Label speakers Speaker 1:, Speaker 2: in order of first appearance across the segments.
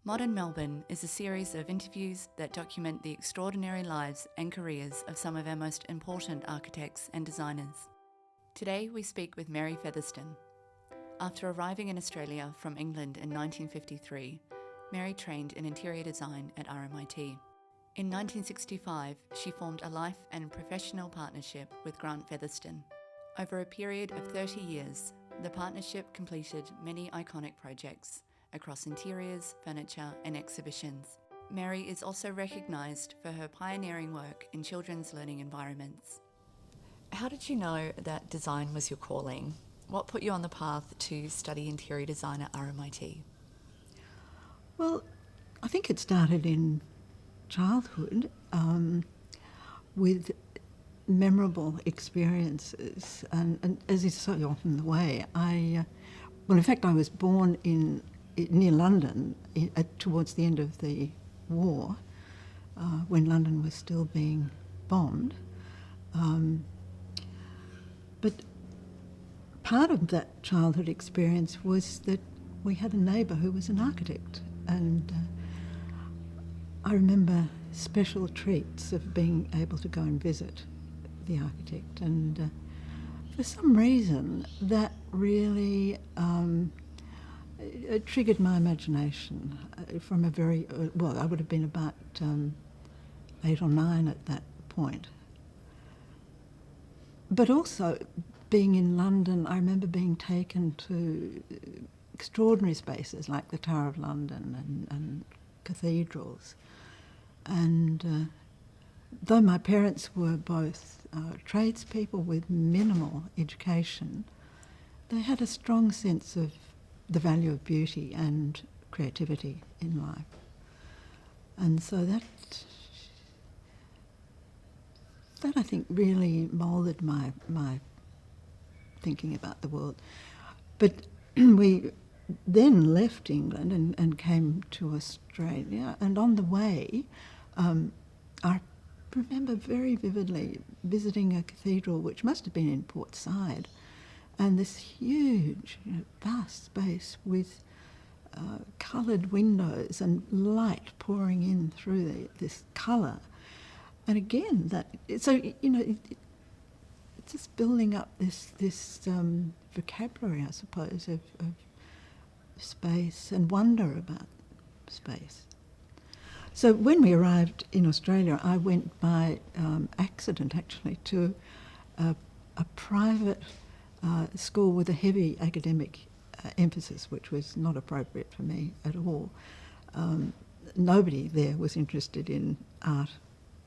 Speaker 1: Modern Melbourne is a series of interviews that document the extraordinary lives and careers of some of our most important architects and designers. Today we speak with Mary Featherston. After arriving in Australia from England in 1953, Mary trained in interior design at RMIT. In 1965, she formed a life and professional partnership with Grant Featherston. Over a period of 30 years, the partnership completed many iconic projects across interiors, furniture and exhibitions. Mary is also recognised for her pioneering work in children's learning environments. How did you know that design was your calling? What put you on the path to study interior design at RMIT?
Speaker 2: Well, I think it started in childhood with memorable experiences, and as is so often the way, I was born near London towards the end of the war, when London was still being bombed. But part of that childhood experience was that we had a neighbour who was an architect, and I remember special treats of being able to go and visit the architect, and for some reason that really it triggered my imagination from a very, I would have been about 8 or 9 at that point. But also being in London, I remember being taken to extraordinary spaces like the Tower of London and cathedrals. And though my parents were both tradespeople with minimal education, they had a strong sense of the value of beauty and creativity in life. And so that I think really moulded my thinking about the world. But we then left England and came to Australia, and on the way I remember very vividly visiting a cathedral which must have been in Port Said, and this huge, vast space with coloured windows and light pouring in through this colour. And again, it's just building up this vocabulary, I suppose, of space and wonder about space. So when we arrived in Australia, I went by accident, actually, to a private school with a heavy academic emphasis, which was not appropriate for me at all. Nobody there was interested in art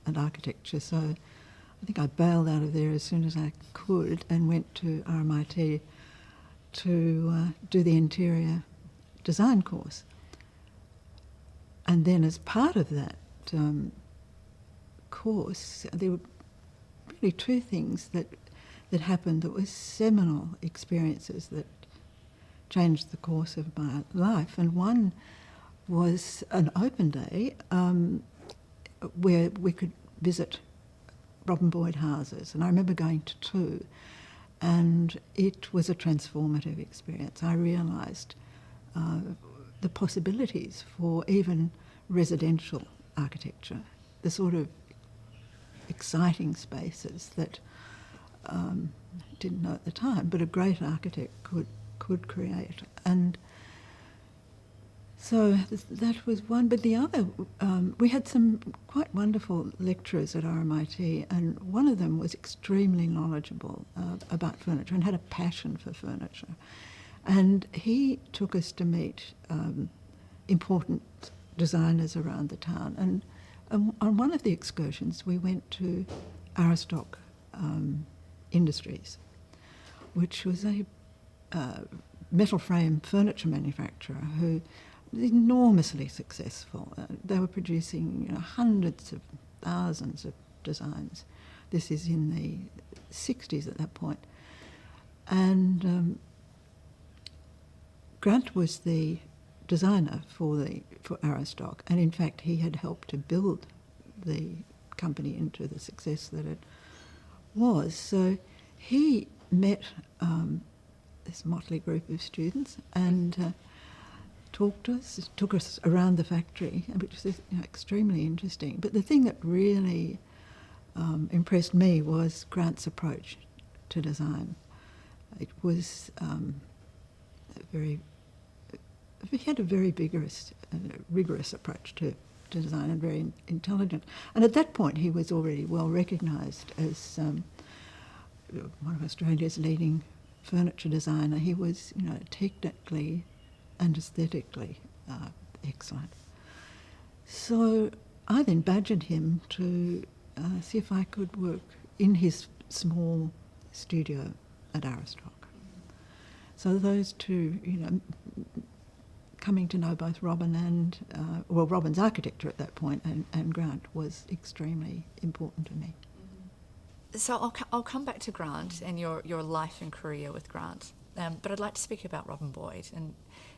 Speaker 2: and architecture, so I think I bailed out of there as soon as I could and went to RMIT to do the interior design course. And then as part of that course, there were really 2 things that happened that were seminal experiences that changed the course of my life. And one was an open day where we could visit Robin Boyd houses, and I remember going to 2, and it was a transformative experience. I realised the possibilities for even residential architecture, the sort of exciting spaces that didn't know at the time, but a great architect could create. And so that was one. But the other, we had some quite wonderful lecturers at RMIT, and one of them was extremely knowledgeable about furniture and had a passion for furniture. And he took us to meet important designers around the town. And on one of the excursions, we went to Aristoc Industries, which was a metal frame furniture manufacturer who was enormously successful. They were producing hundreds of thousands of designs. This is in the 60s at that point. And Grant was the designer for Aristoc, and in fact he had helped to build the company into the success that it was. So he met this motley group of students and talked to us, took us around the factory, which was extremely interesting. But the thing that really impressed me was Grant's approach to design. It was he had a very vigorous and rigorous approach to design, and very intelligent. And at that point, he was already well recognised as one of Australia's leading furniture designer. He was, technically and aesthetically excellent. So I then badgered him to see if I could work in his small studio at Aristoc. So those two, coming to know both Robin and, Robin's architecture at that point and Grant was extremely important to me.
Speaker 1: So I'll come back to Grant and your life and career with Grant, but I'd like to speak about Robin Boyd. And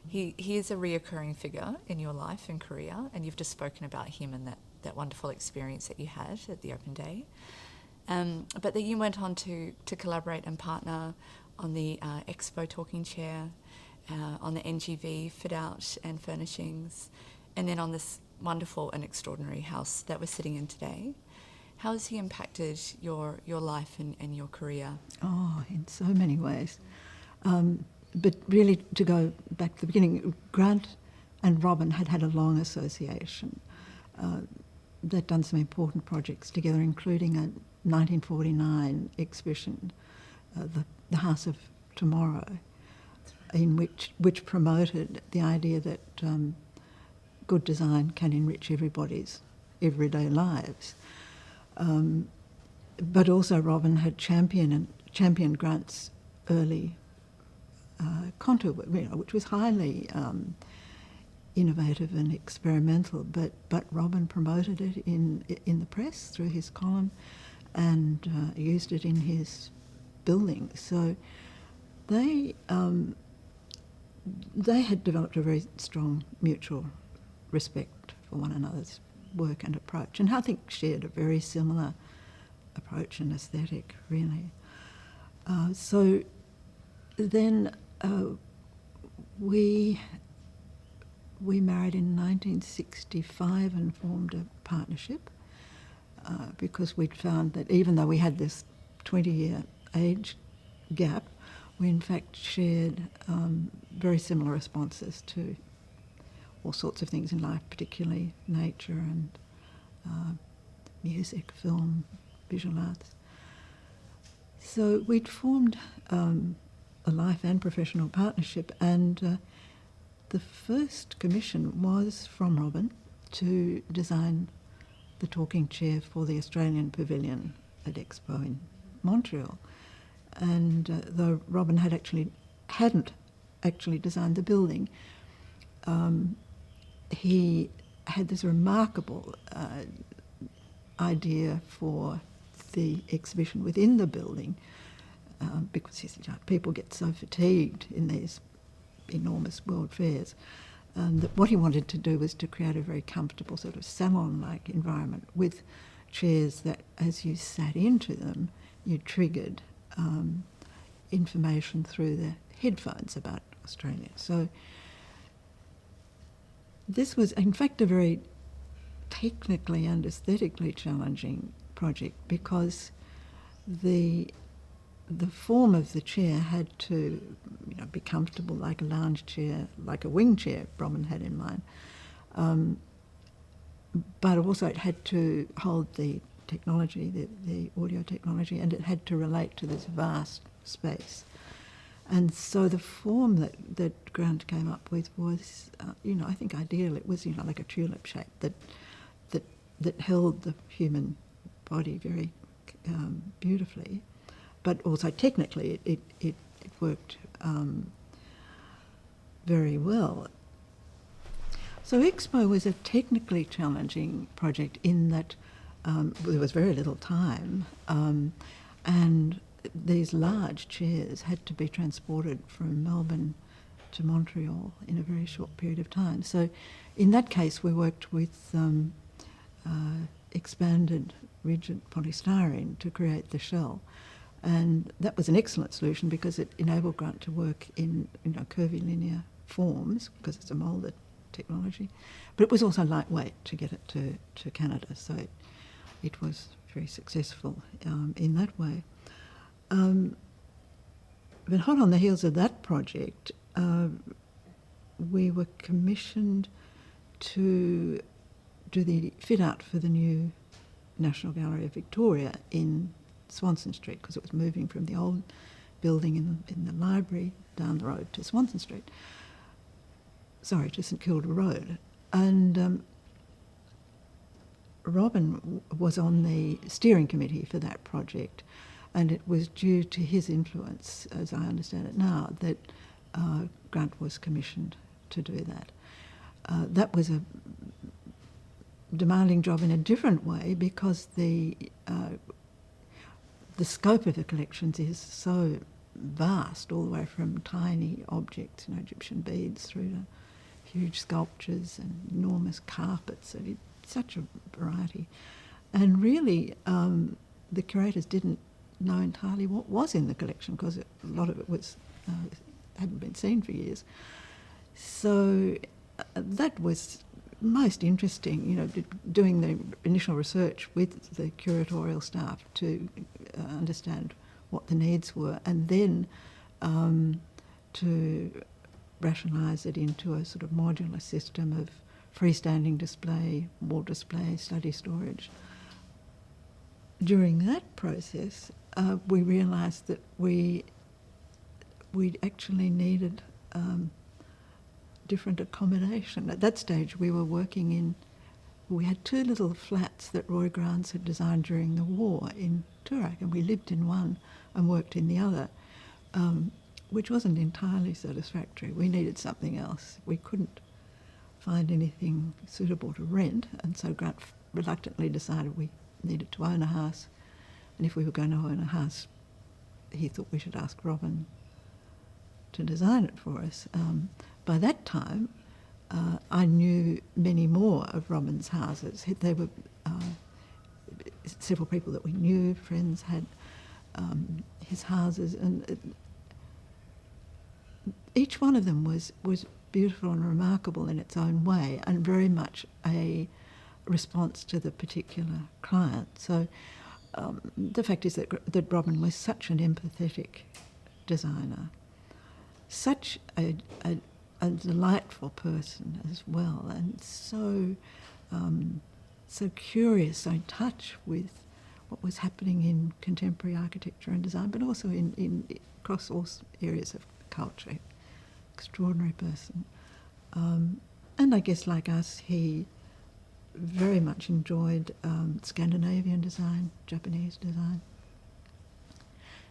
Speaker 1: he is a reoccurring figure in your life and career, and you've just spoken about him and that wonderful experience that you had at the Open Day. But then you went on to collaborate and partner on the Expo Talking Chair, on the NGV fit out and furnishings, and then on this wonderful and extraordinary house that we're sitting in today. How has he impacted your life and your career?
Speaker 2: Oh, in so many ways. But really, to go back to the beginning, Grant and Robin had a long association. They'd done some important projects together, including a 1949 exhibition, the House of Tomorrow, in which promoted the idea that good design can enrich everybody's everyday lives. But also Robin had championed Grant's early contour work, which was highly innovative and experimental. But Robin promoted it in the press through his column, and used it in his building. So they had developed a very strong mutual respect for one another's work and approach, and I think shared a very similar approach and aesthetic, really. So then we married in 1965 and formed a partnership because we'd found that even though we had this 20-year age gap, we in fact shared very similar responses to all sorts of things in life, particularly nature and music, film, visual arts. So we'd formed a life and professional partnership, and the first commission was from Robin to design the talking chair for the Australian Pavilion at Expo in Montreal. And though Robin hadn't actually designed the building, he had this remarkable idea for the exhibition within the building, because he said, people get so fatigued in these enormous world fairs, and that what he wanted to do was to create a very comfortable sort of salon-like environment with chairs that, as you sat into them, you triggered information through the headphones about Australia. So this was, in fact, a very technically and aesthetically challenging project, because the form of the chair had to be comfortable, like a lounge chair, like a wing chair Robin had in mind. But also it had to hold the technology, the audio technology, and it had to relate to this vast space. And so the form that Grant came up with was, I think ideal. It was, like a tulip shape that held the human body very beautifully, but also technically it worked very well. So Expo was a technically challenging project in that there was very little time, and these large chairs had to be transported from Melbourne to Montreal in a very short period of time. So in that case we worked with expanded rigid polystyrene to create the shell. And that was an excellent solution because it enabled Grant to work in curvilinear forms because it's a moulder technology, but it was also lightweight to get it to Canada, so it was very successful in that way. But hot on the heels of that project, we were commissioned to do the fit-out for the new National Gallery of Victoria in Swanston Street, because it was moving from the old building in the library down the road to Swanston Street. Sorry, to St Kilda Road. And Robin was on the steering committee for that project, and it was due to his influence, as I understand it now, that Grant was commissioned to do that. That was a demanding job in a different way, because the scope of the collections is so vast, all the way from tiny objects, Egyptian beads, through to huge sculptures and enormous carpets. It's such a variety. And really, the curators didn't know entirely what was in the collection, because a lot of it was hadn't been seen for years. So that was most interesting, doing the initial research with the curatorial staff to understand what the needs were, and then to rationalise it into a sort of modular system of freestanding display, wall display, study storage. During that process, we realised that we actually needed different accommodation. At that stage, we had two little flats that Roy Grants had designed during the war in Toorak, and we lived in one and worked in the other, which wasn't entirely satisfactory. We needed something else. We couldn't find anything suitable to rent, and so Grant reluctantly decided we needed to own a house, and if we were going to own a house, he thought we should ask Robin to design it for us. By that time, I knew many more of Robin's houses. They were several people that we knew, friends had his houses, and each one of them was beautiful and remarkable in its own way, and very much a response to the particular client. So the fact is that Robin was such an empathetic designer, such a delightful person as well, and so curious, so in touch with what was happening in contemporary architecture and design, but also in across all areas of culture. Extraordinary person. And I guess, like us, he very much enjoyed Scandinavian design, Japanese design.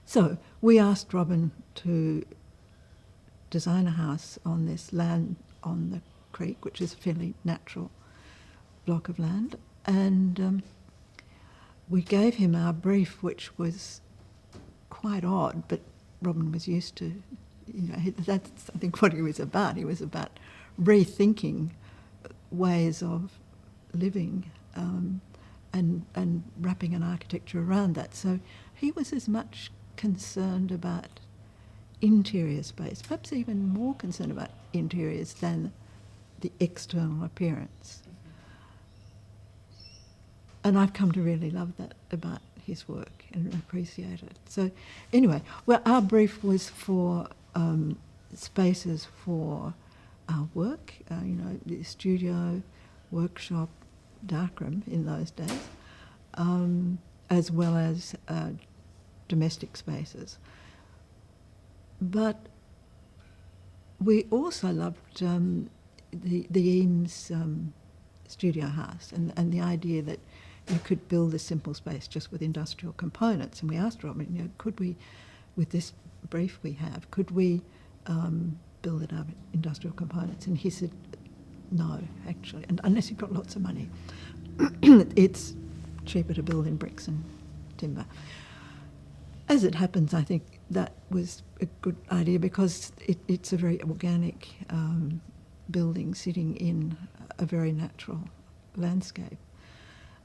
Speaker 2: So we asked Robin to design a house on this land on the creek, which is a fairly natural block of land, and we gave him our brief, which was quite odd, but Robin was used to, that's I think what he was about. He was about rethinking ways of living and wrapping an architecture around that. So he was as much concerned about interior space, perhaps even more concerned about interiors than the external appearance. And I've come to really love that about his work and appreciate it. So anyway, well, our brief was for spaces for our work, the studio, workshop, darkroom in those days, as well as domestic spaces. But we also loved the Eames studio house and the idea that you could build a simple space just with industrial components. And we asked Robin, could we, with this brief we have, could we build it out of industrial components? And he said, no, actually, and unless you've got lots of money. It's cheaper to build in bricks and timber. As it happens, I think that was a good idea because it's a very organic building sitting in a very natural landscape.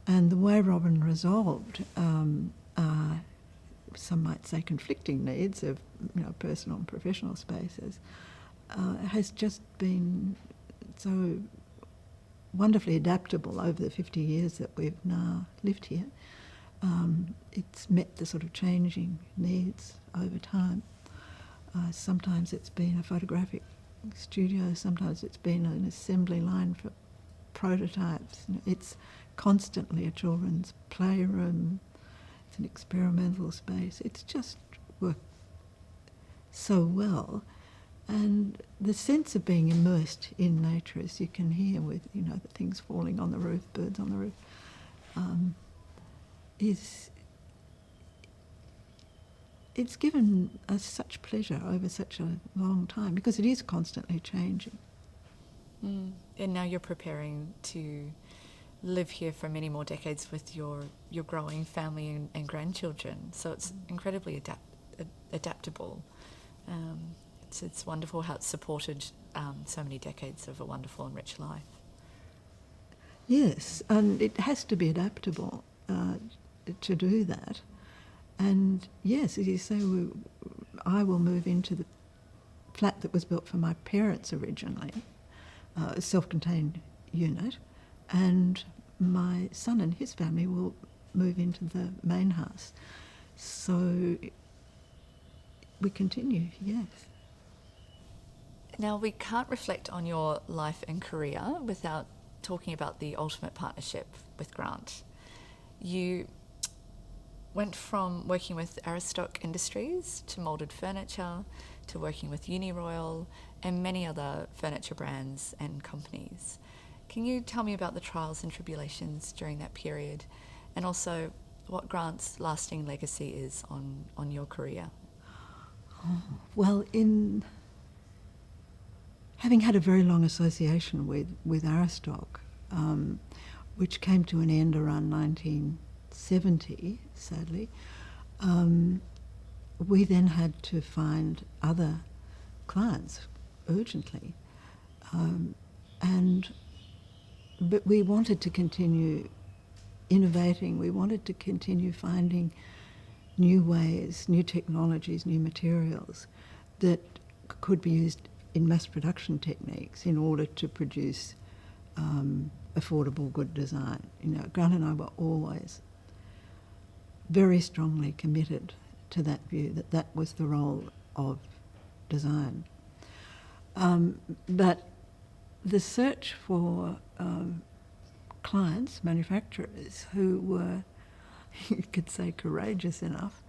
Speaker 2: And the way Robin resolved some might say conflicting needs of personal and professional spaces has just been so wonderfully adaptable over the 50 years that we've now lived here. It's met the sort of changing needs over time. Sometimes it's been a photographic studio, sometimes it's been an assembly line for prototypes. It's constantly a children's playroom, it's an experimental space. It's just worked so well. And the sense of being immersed in nature, as you can hear with, the things falling on the roof, birds on the roof, it's given us such pleasure over such a long time because it is constantly changing.
Speaker 1: And now you're preparing to live here for many more decades with your growing family and grandchildren. So it's incredibly adaptable. It's wonderful how it's supported so many decades of a wonderful and rich life.
Speaker 2: Yes, and it has to be adaptable to do that. And yes, as you say, I will move into the flat that was built for my parents originally, a self-contained unit, and my son and his family will move into the main house. So we continue, yes.
Speaker 1: Now, we can't reflect on your life and career without talking about the ultimate partnership with Grant. You went from working with Aristoc Industries to moulded furniture to working with Uniroyal and many other furniture brands and companies. Can you tell me about the trials and tribulations during that period, and also what Grant's lasting legacy is on your career?
Speaker 2: Well, in having had a very long association with Aristoc, which came to an end around 1970, sadly, we then had to find other clients urgently. But we wanted to continue innovating, we wanted to continue finding new ways, new technologies, new materials that could be used in mass production techniques in order to produce affordable, good design. Grant and I were always very strongly committed to that view, that was the role of design. But the search for clients, manufacturers, who were, you could say, courageous enough,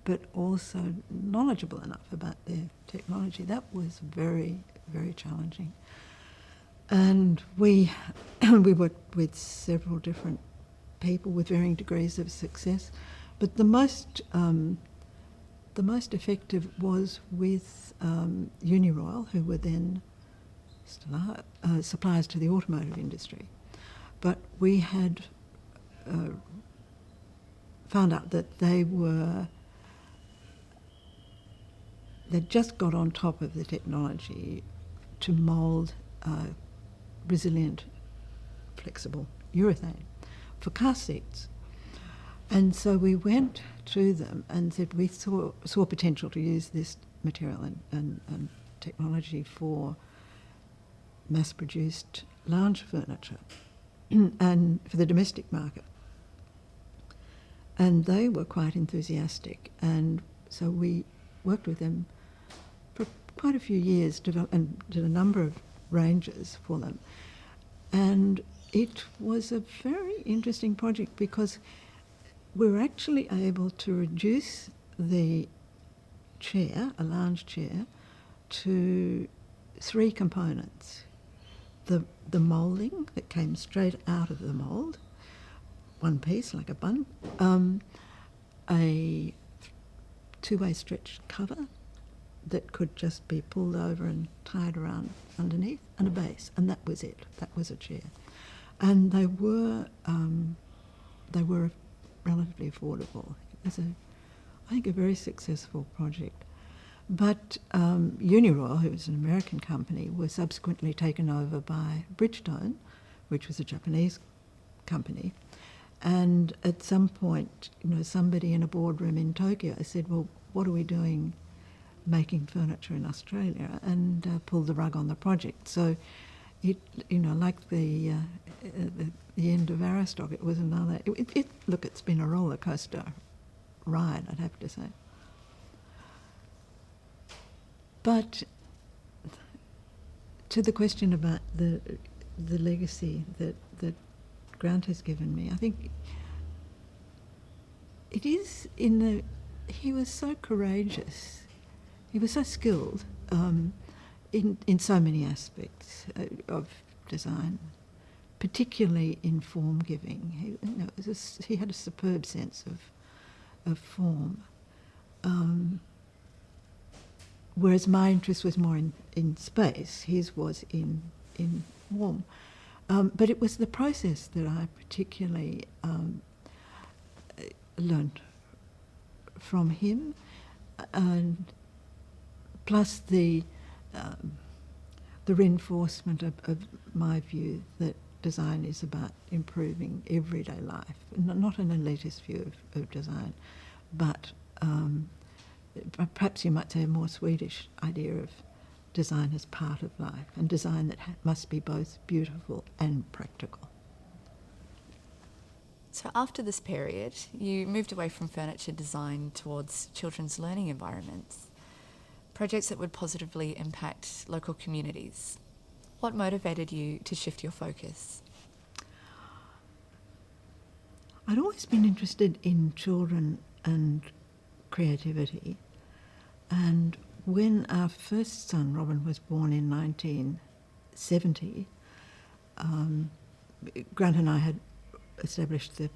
Speaker 2: but also knowledgeable enough about their technology, that was very, very challenging. And we worked with several different people with varying degrees of success, but the most effective was with Uniroyal, who were then still suppliers to the automotive industry. But we had found out that they'd just got on top of the technology to mould resilient, flexible urethane for car seats. And so we went to them and said we saw potential to use this material and technology for mass-produced lounge furniture and for the domestic market. And they were quite enthusiastic, and so we worked with them for quite a few years and did a number of ranges for them. And it was a very interesting project because we were actually able to reduce the chair, a lounge chair, to 3 components. The moulding that came straight out of the mould, one piece like a bun, a 2-way stretch cover that could just be pulled over and tied around underneath, and a base, and that was it. That was a chair. And they were relatively affordable. It was I think a very successful project. But Uniroyal, who was an American company, was subsequently taken over by Bridgestone, which was a Japanese company. And at some point, somebody in a boardroom in Tokyo said, well, what are we doing making furniture in Australia and pulled the rug on the project. So it, like the end of Aristoc, it was another. Look, it's been a roller coaster ride, I'd have to say. But to the question about the legacy that Grant has given me, I think it is he was so courageous, he was so skilled in so many aspects of design, particularly in form giving. He had a superb sense of form. Whereas my interest was more in space, his was in form. But it was the process that I particularly learned from him, and plus the reinforcement of my view that design is about improving everyday life, not an elitist view of design, but perhaps you might say a more Swedish idea of design as part of life, and design that must be both beautiful and practical.
Speaker 1: So after this period, you moved away from furniture design towards children's learning environments, projects that would positively impact local communities. What motivated you to shift your focus?
Speaker 2: I'd always been interested in children and creativity, and when our first son, Robin, was born in 1970, Grant and I had established the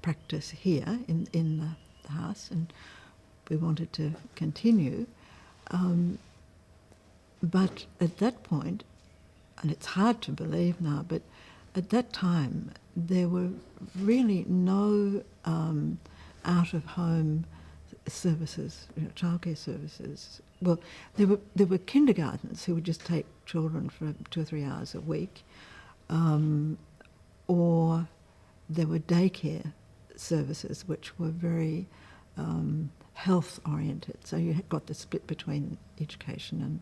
Speaker 2: practice here in the house, and we wanted to continue. But at that point, and it's hard to believe now, but at that time there were really no out-of-home services, childcare services. Well, there were kindergartens who would just take children for 2 or 3 hours a week, or there were daycare services which were very health oriented. So you had got the split between education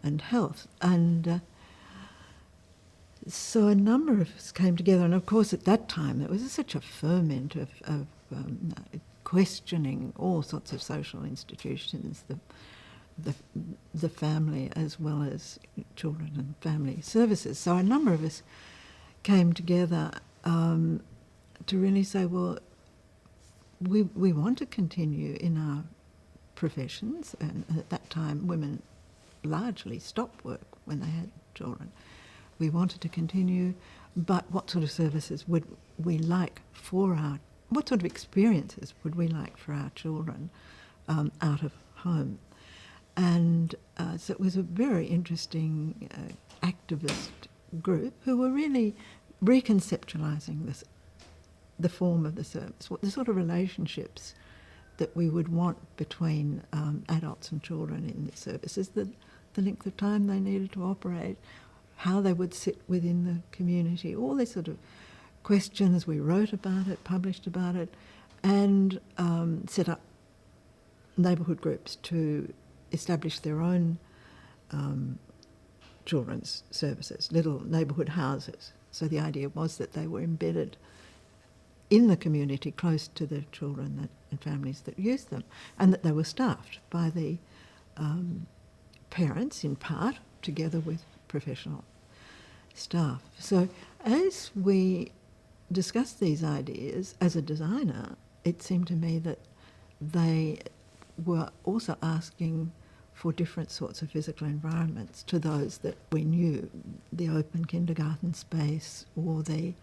Speaker 2: and health, and so a number of us came together. And of course, at that time, there was such a ferment of questioning all sorts of social institutions, the family as well as children and family services. So a number of us came together to really say, well, we want to continue in our professions, and at that time women largely stopped work when they had children. We wanted to continue, but what sort of services would we like what sort of experiences would we like for our children out of home? And so it was a very interesting activist group who were really reconceptualising the form of the service, the sort of relationships that we would want between adults and children in the services, the length of time they needed to operate, how they would sit within the community, all these sort of questions. We wrote about it, published about it, and set up neighbourhood groups to establish their own children's services, little neighbourhood houses. So the idea was that they were embedded in the community close to the children and families that used them, and that they were staffed by the parents in part, together with professional staff. So as we discussed these ideas, as a designer, it seemed to me that they were also asking for different sorts of physical environments to those that we knew, the open kindergarten space or the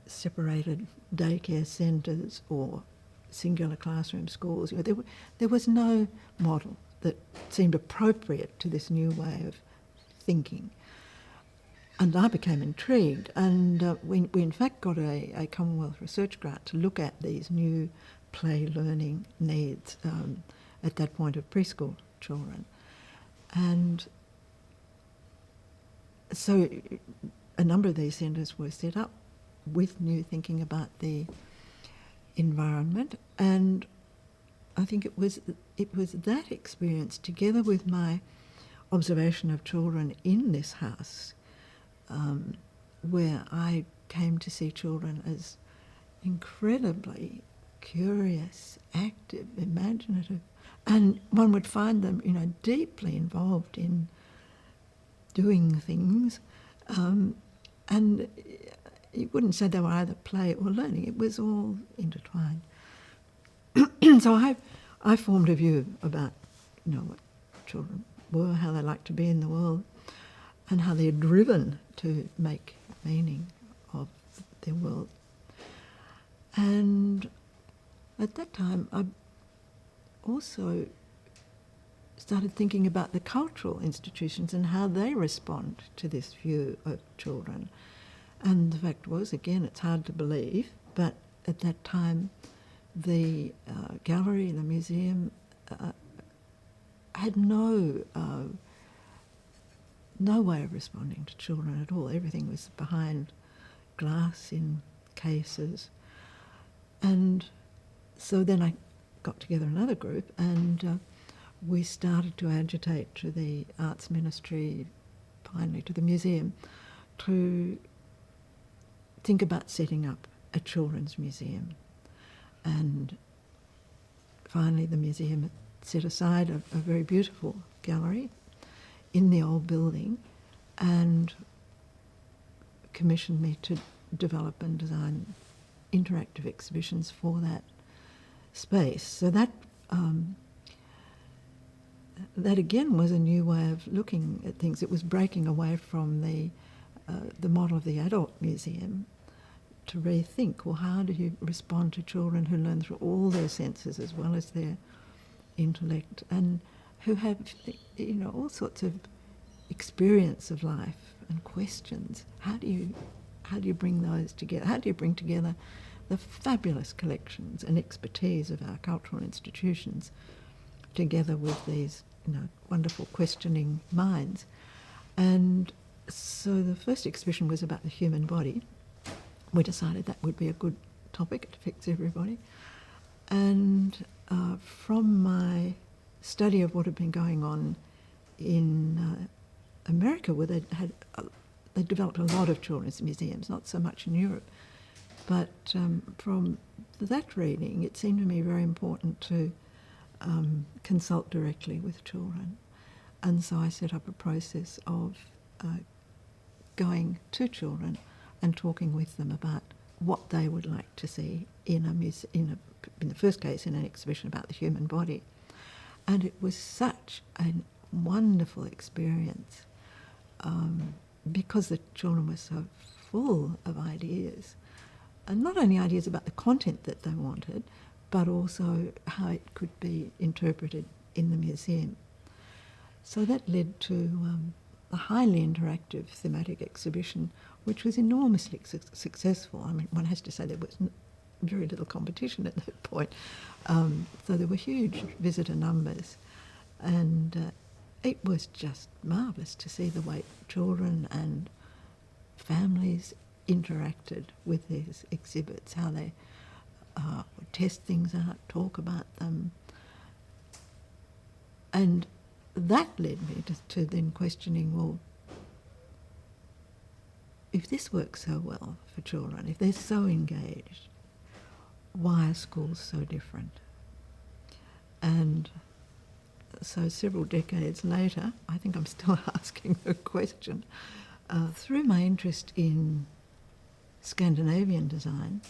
Speaker 2: separated daycare centres or singular classroom schools. There was no model that seemed appropriate to this new way of thinking. And I became intrigued, and we in fact got a Commonwealth research grant to look at these new play learning needs at that point of preschool children. And so a number of these centres were set up with new thinking about the environment, and I think it was that experience, together with my observation of children in this house, where I came to see children as incredibly curious, active, imaginative, and one would find them, deeply involved in doing things, and you wouldn't say they were either play or learning. It was all intertwined. So I formed a view about, what children were, how they liked to be in the world, and how they're driven to make meaning of their world. And at that time, I also started thinking about the cultural institutions and how they respond to this view of children. And the fact was, again, it's hard to believe, but at that time, the gallery, the museum, had no way of responding to children at all. Everything was behind glass in cases. And so then I got together another group, and we started to agitate to the Arts Ministry, finally to the museum, to think about setting up a children's museum. And finally the museum set aside a very beautiful gallery in the old building and commissioned me to develop and design interactive exhibitions for that space. So that again was a new way of looking at things. It was breaking away from the model of the adult museum to rethink, well, how do you respond to children who learn through all their senses as well as their intellect, and who have, all sorts of experience of life and questions. How do you bring those together? How do you bring together the fabulous collections and expertise of our cultural institutions together with these, wonderful questioning minds? And so the first exhibition was about the human body. We decided that would be a good topic, it affects everybody. And from my study of what had been going on in America, where they developed a lot of children's museums, not so much in Europe, but from that reading, it seemed to me very important to consult directly with children. And so I set up a process of going to children and talking with them about what they would like to see in the first case, in an exhibition about the human body. And it was such a wonderful experience because the children were so full of ideas, and not only ideas about the content that they wanted, but also how it could be interpreted in the museum. So that led to a highly interactive thematic exhibition, which was enormously successful. I mean, one has to say there was very little competition at that point. So there were huge visitor numbers. And it was just marvellous to see the way children and families interacted with these exhibits, how they would test things out, talk about them. And that led me to then questioning, well, if this works so well for children, if they're so engaged, why are schools so different? And so several decades later, I think I'm still asking the question. Through my interest in Scandinavian design,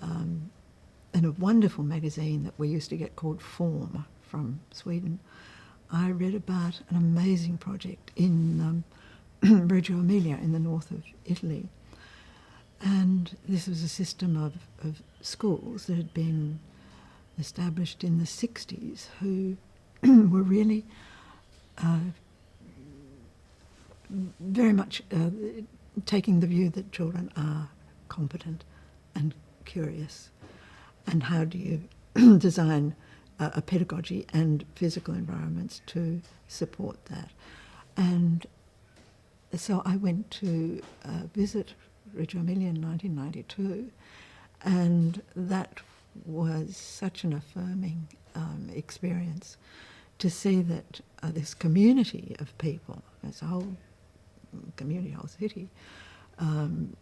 Speaker 2: in a wonderful magazine that we used to get called Form from Sweden, I read about an amazing project in Reggio Emilia in the north of Italy. And this was a system of schools that had been established in the 60s who were really very much taking the view that children are competent and curious. And how do you design a pedagogy and physical environments to support that? And so I went to visit Reggio Emilia in 1992, and that was such an affirming experience to see that this community of people, this whole community, whole city,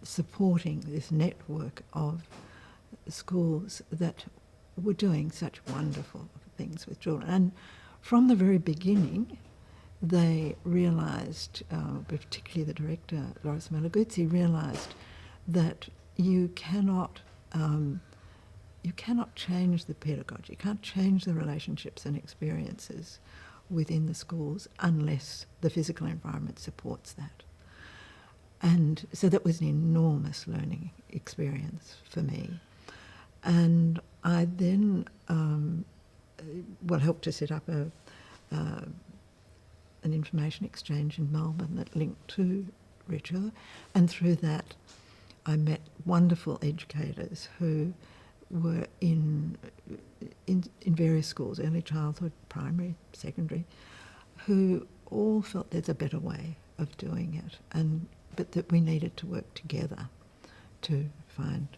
Speaker 2: supporting this network of schools that were doing such wonderful things with children. And from the very beginning, they realised, particularly the director, Loris Malaguzzi, realised that you cannot change the pedagogy, you can't change the relationships and experiences within the schools unless the physical environment supports that. And so that was an enormous learning experience for me. And I then helped to set up an information exchange in Melbourne that linked to Reggio, and through that I met wonderful educators who were in various schools, early childhood, primary, secondary, who all felt there's a better way of doing it, but that we needed to work together to find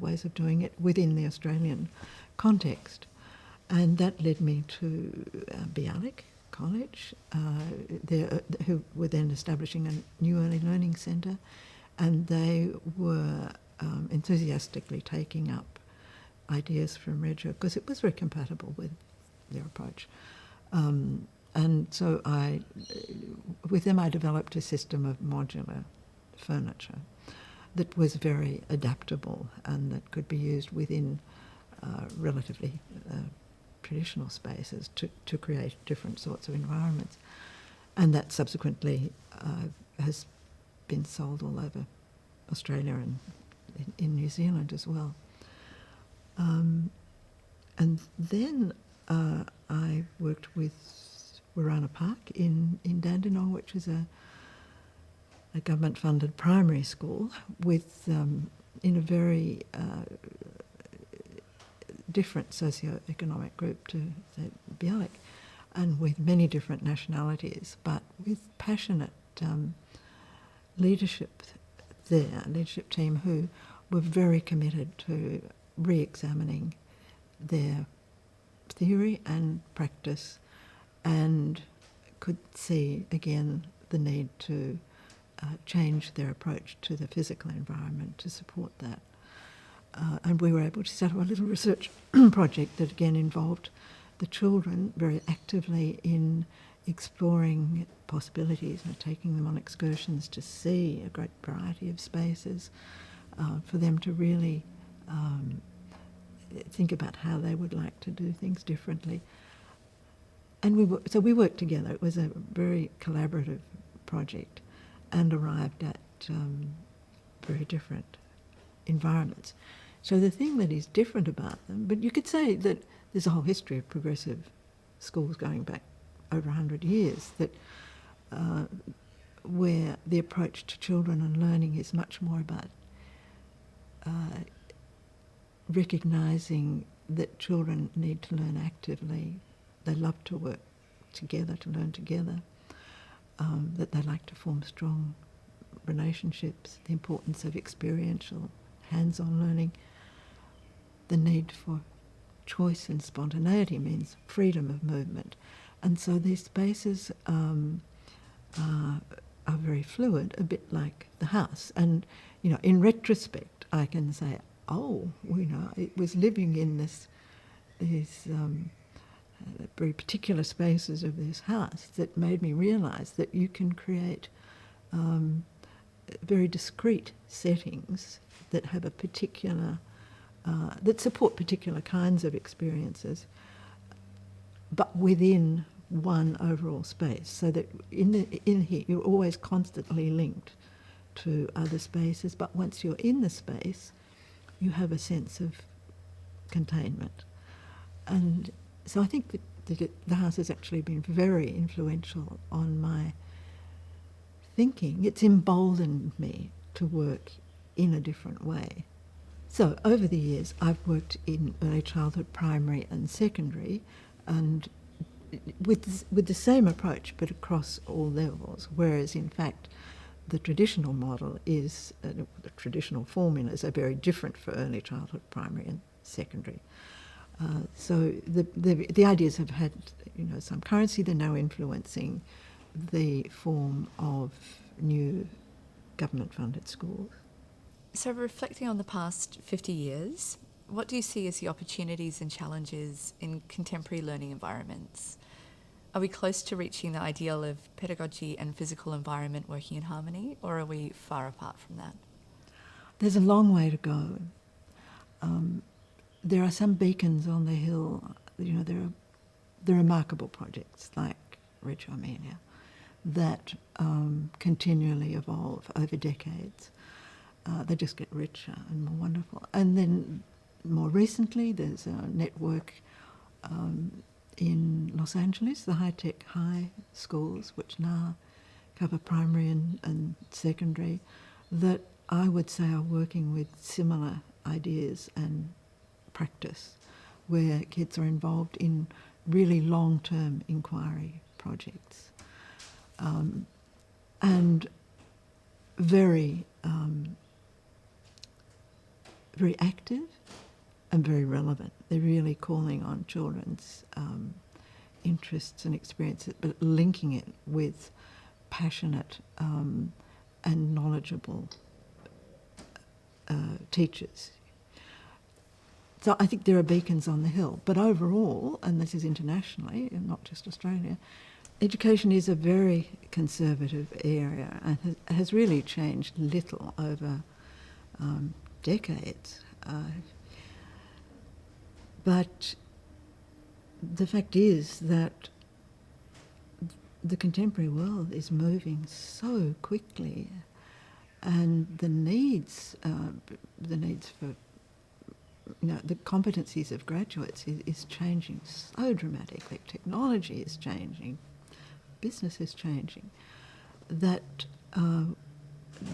Speaker 2: ways of doing it within the Australian context. And that led me to Bialik College, who were then establishing a new early learning centre, and they were enthusiastically taking up ideas from Reggio because it was very compatible with their approach. And so with them I developed a system of modular furniture that was very adaptable and that could be used within relatively traditional spaces to create different sorts of environments. And that subsequently has been sold all over Australia and in New Zealand as well. And then I worked with Warana Park in Dandenong, which is a government-funded primary school with in a very different socio-economic group to, say, Bialik, and with many different nationalities, but with passionate leadership team who were very committed to re-examining their theory and practice, and could see again the need to change their approach to the physical environment to support that. And we were able to set up a little research project that again involved the children very actively in exploring possibilities and taking them on excursions to see a great variety of spaces, for them to really think about how they would like to do things differently. And we worked together. It was a very collaborative project and arrived at very different environments. So the thing that is different about them, but you could say that there's a whole history of progressive schools going back over 100 years, that where the approach to children and learning is much more about recognising that children need to learn actively. They love to work together, to learn together, that they like to form strong relationships, the importance of experiential, hands-on learning. The need for choice and spontaneity means freedom of movement. And so these spaces are very fluid, a bit like the house. And, in retrospect, I can say, it was living in these very particular spaces of this house that made me realise that you can create very discrete settings that have a particular, that support particular kinds of experiences, but within one overall space, so that in here you're always constantly linked to other spaces, but once you're in the space, you have a sense of containment. And so I think that the house has actually been very influential on my thinking. It's emboldened me to work in a different way. So over the years, I've worked in early childhood, primary and secondary, and with the same approach, but across all levels, whereas in fact the traditional model is, the traditional formulas are very different for early childhood, primary and secondary. So the ideas have had, some currency. They're now influencing the form of new government-funded schools.
Speaker 1: So reflecting on the past 50 years, what do you see as the opportunities and challenges in contemporary learning environments? Are we close to reaching the ideal of pedagogy and physical environment working in harmony, or are we far apart from that?
Speaker 2: There's a long way to go. There are some beacons on the hill. There are the remarkable projects like Rich Armenia that continually evolve over decades. They just get richer and more wonderful. And then more recently, there's a network in Los Angeles, the high-tech high schools, which now cover primary and secondary, that I would say are working with similar ideas and practice, where kids are involved in really long-term inquiry projects, and very active and very relevant. They're really calling on children's interests and experiences, but linking it with passionate and knowledgeable teachers. So I think there are beacons on the hill. But overall, and this is internationally, and not just Australia, education is a very conservative area and has really changed little over decades. But the fact is that the contemporary world is moving so quickly, and the needs for the competencies of graduates is changing so dramatically. Technology is changing, business is changing, that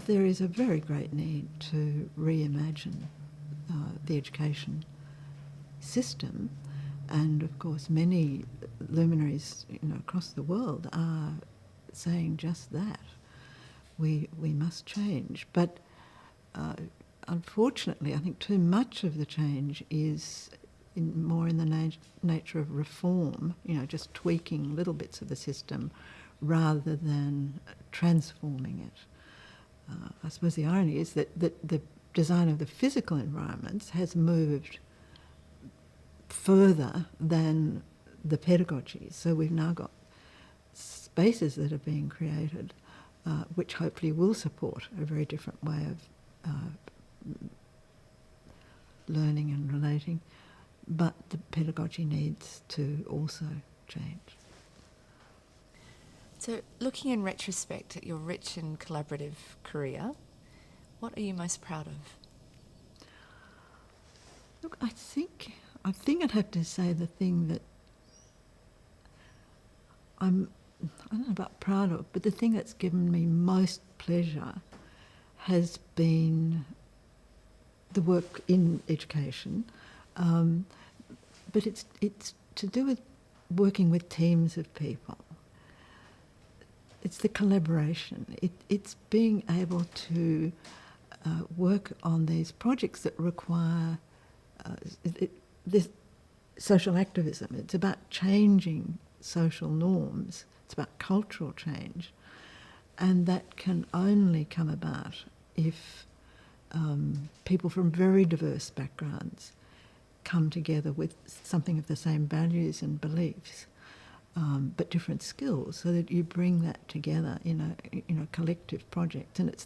Speaker 2: there is a very great need to reimagine the education system. And of course many luminaries across the world are saying just that. We must change. But unfortunately, I think too much of the change is more in the nature of reform, just tweaking little bits of the system rather than transforming it. I suppose the irony is that the design of the physical environments has moved further than the pedagogy. So we've now got spaces that are being created which hopefully will support a very different way of learning and relating, but the pedagogy needs to also change.
Speaker 1: So looking in retrospect at your rich and collaborative career, what are you most proud of?
Speaker 2: Look, I think I'd have to say the thing that I don't know about proud of, but the thing that's given me most pleasure has been the work in education, but it's to do with working with teams of people. It's the collaboration. It's being able to work on these projects that require this social activism. It's about changing social norms. It's about cultural change. And that can only come about if people from very diverse backgrounds come together with something of the same values and beliefs, but different skills, so that you bring that together in a collective project. And it's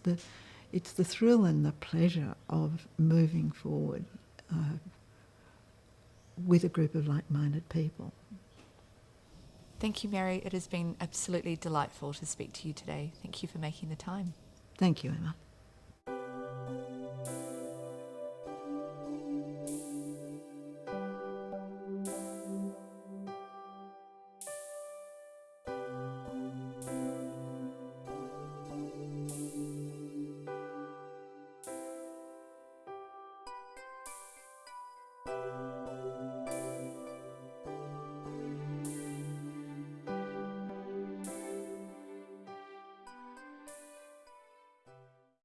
Speaker 2: the thrill and the pleasure of moving forward with a group of like-minded people.
Speaker 1: Thank you, Mary. It has been absolutely delightful to speak to you today. Thank you for making the time.
Speaker 2: Thank you, Emma.